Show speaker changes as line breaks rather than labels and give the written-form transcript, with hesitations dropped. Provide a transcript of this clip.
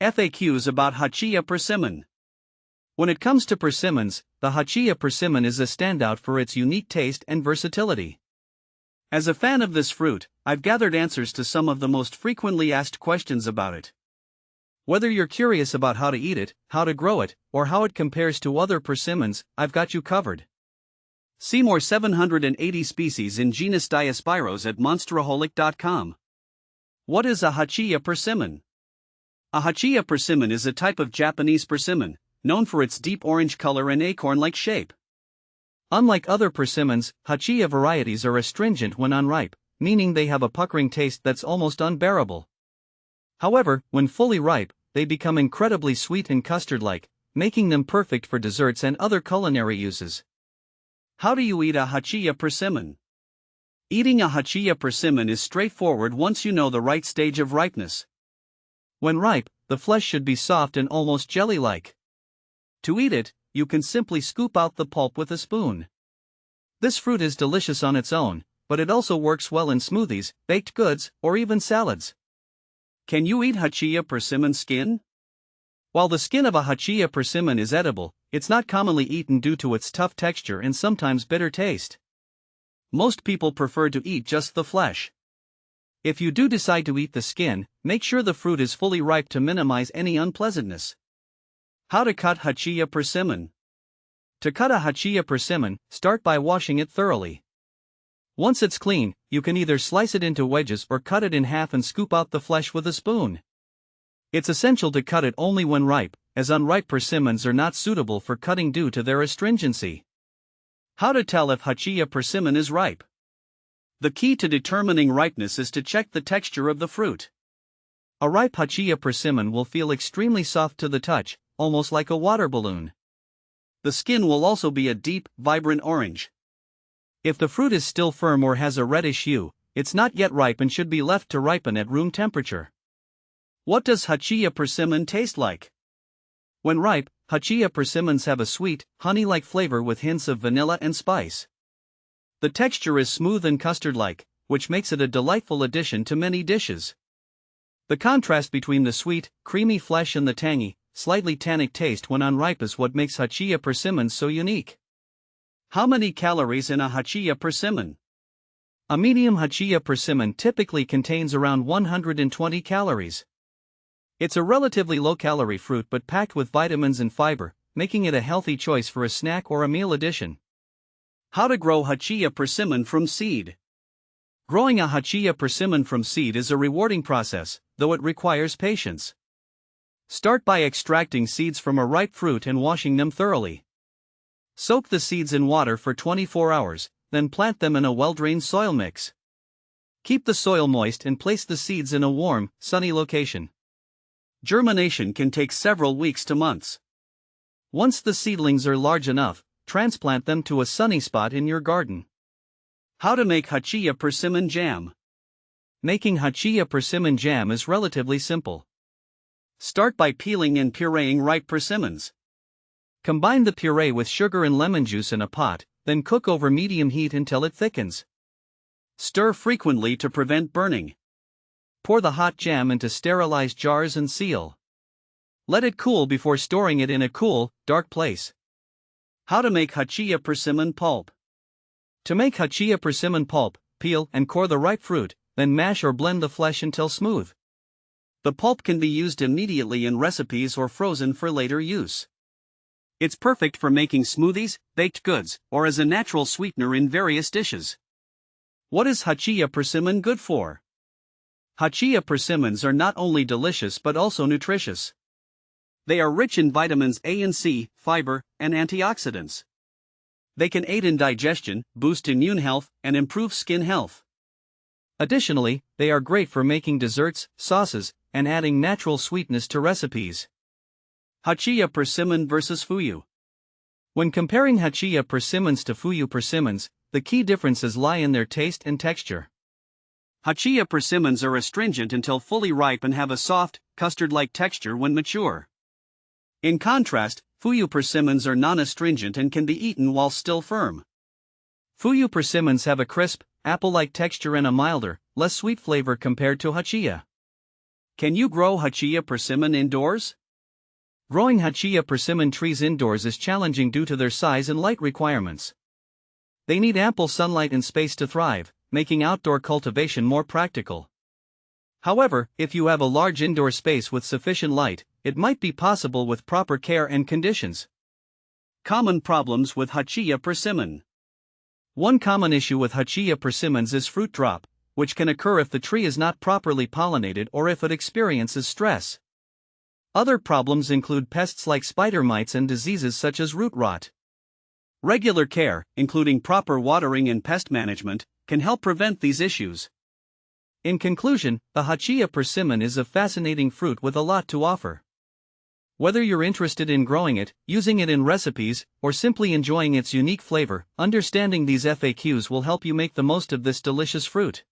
FAQs about Hachiya persimmon. When it comes to persimmons, the Hachiya persimmon is a standout for its unique taste and versatility. As a fan of this fruit, I've gathered answers to some of the most frequently asked questions about it. Whether you're curious about how to eat it, how to grow it, or how it compares to other persimmons, I've got you covered. See more 780 species in genus Diospyros at monsteraholic.com. What is a Hachiya persimmon? A Hachiya persimmon is a type of Japanese persimmon, known for its deep orange color and acorn-like shape. Unlike other persimmons, Hachiya varieties are astringent when unripe, meaning they have a puckering taste that's almost unbearable. However, when fully ripe, they become incredibly sweet and custard-like, making them perfect for desserts and other culinary uses. How do you eat a Hachiya persimmon? Eating a Hachiya persimmon is straightforward once you know the right stage of ripeness. When ripe, the flesh should be soft and almost jelly-like. To eat it, you can simply scoop out the pulp with a spoon. This fruit is delicious on its own, but it also works well in smoothies, baked goods, or even salads. Can you eat Hachiya persimmon skin? While the skin of a Hachiya persimmon is edible, it's not commonly eaten due to its tough texture and sometimes bitter taste. Most people prefer to eat just the flesh. If you do decide to eat the skin, make sure the fruit is fully ripe to minimize any unpleasantness. How to cut Hachiya persimmon? To cut a Hachiya persimmon, start by washing it thoroughly. Once it's clean, you can either slice it into wedges or cut it in half and scoop out the flesh with a spoon. It's essential to cut it only when ripe, as unripe persimmons are not suitable for cutting due to their astringency. How to tell if Hachiya persimmon is ripe? The key to determining ripeness is to check the texture of the fruit. A ripe Hachiya persimmon will feel extremely soft to the touch, almost like a water balloon. The skin will also be a deep, vibrant orange. If the fruit is still firm or has a reddish hue, it's not yet ripe and should be left to ripen at room temperature. What does Hachiya persimmon taste like? When ripe, Hachiya persimmons have a sweet, honey-like flavor with hints of vanilla and spice. The texture is smooth and custard-like, which makes it a delightful addition to many dishes. The contrast between the sweet, creamy flesh and the tangy, slightly tannic taste when unripe is what makes Hachiya persimmons so unique. How many calories in a Hachiya persimmon? A medium Hachiya persimmon typically contains around 120 calories. It's a relatively low-calorie fruit but packed with vitamins and fiber, making it a healthy choice for a snack or a meal addition. How to grow Hachiya persimmon from seed? Growing a Hachiya persimmon from seed is a rewarding process, though it requires patience. Start by extracting seeds from a ripe fruit and washing them thoroughly. Soak the seeds in water for 24 hours, then plant them in a well-drained soil mix. Keep the soil moist and place the seeds in a warm, sunny location. Germination can take several weeks to months. Once the seedlings are large enough, transplant them to a sunny spot in your garden. How to make Hachiya persimmon jam? Making Hachiya persimmon jam is relatively simple. Start by peeling and pureeing ripe persimmons. Combine the puree with sugar and lemon juice in a pot, then cook over medium heat until it thickens. Stir frequently to prevent burning. Pour the hot jam into sterilized jars and seal. Let it cool before storing it in a cool, dark place. How to make Hachiya persimmon pulp? To make Hachiya persimmon pulp, peel and core the ripe fruit, then mash or blend the flesh until smooth. The pulp can be used immediately in recipes or frozen for later use. It's perfect for making smoothies, baked goods, or as a natural sweetener in various dishes. What is Hachiya persimmon good for? Hachiya persimmons are not only delicious but also nutritious. They are rich in vitamins A and C, fiber, and antioxidants. They can aid in digestion, boost immune health, and improve skin health. Additionally, they are great for making desserts, sauces, and adding natural sweetness to recipes. Hachiya persimmon versus fuyu. When comparing Hachiya persimmons to fuyu persimmons, the key differences lie in their taste and texture. Hachiya persimmons are astringent until fully ripe and have a soft, custard-like texture when mature. In contrast, fuyu persimmons are non-astringent and can be eaten while still firm. Fuyu persimmons have a crisp, apple-like texture and a milder, less sweet flavor compared to Hachiya. Can you grow Hachiya persimmon indoors? Growing Hachiya persimmon trees indoors is challenging due to their size and light requirements. They need ample sunlight and space to thrive, making outdoor cultivation more practical. However, if you have a large indoor space with sufficient light, it might be possible with proper care and conditions. Common problems with Hachiya persimmon. One common issue with Hachiya persimmons is fruit drop, which can occur if the tree is not properly pollinated or if it experiences stress. Other problems include pests like spider mites and diseases such as root rot. Regular care, including proper watering and pest management, can help prevent these issues. In conclusion, the Hachiya persimmon is a fascinating fruit with a lot to offer. Whether you're interested in growing it, using it in recipes, or simply enjoying its unique flavor, understanding these FAQs will help you make the most of this delicious fruit.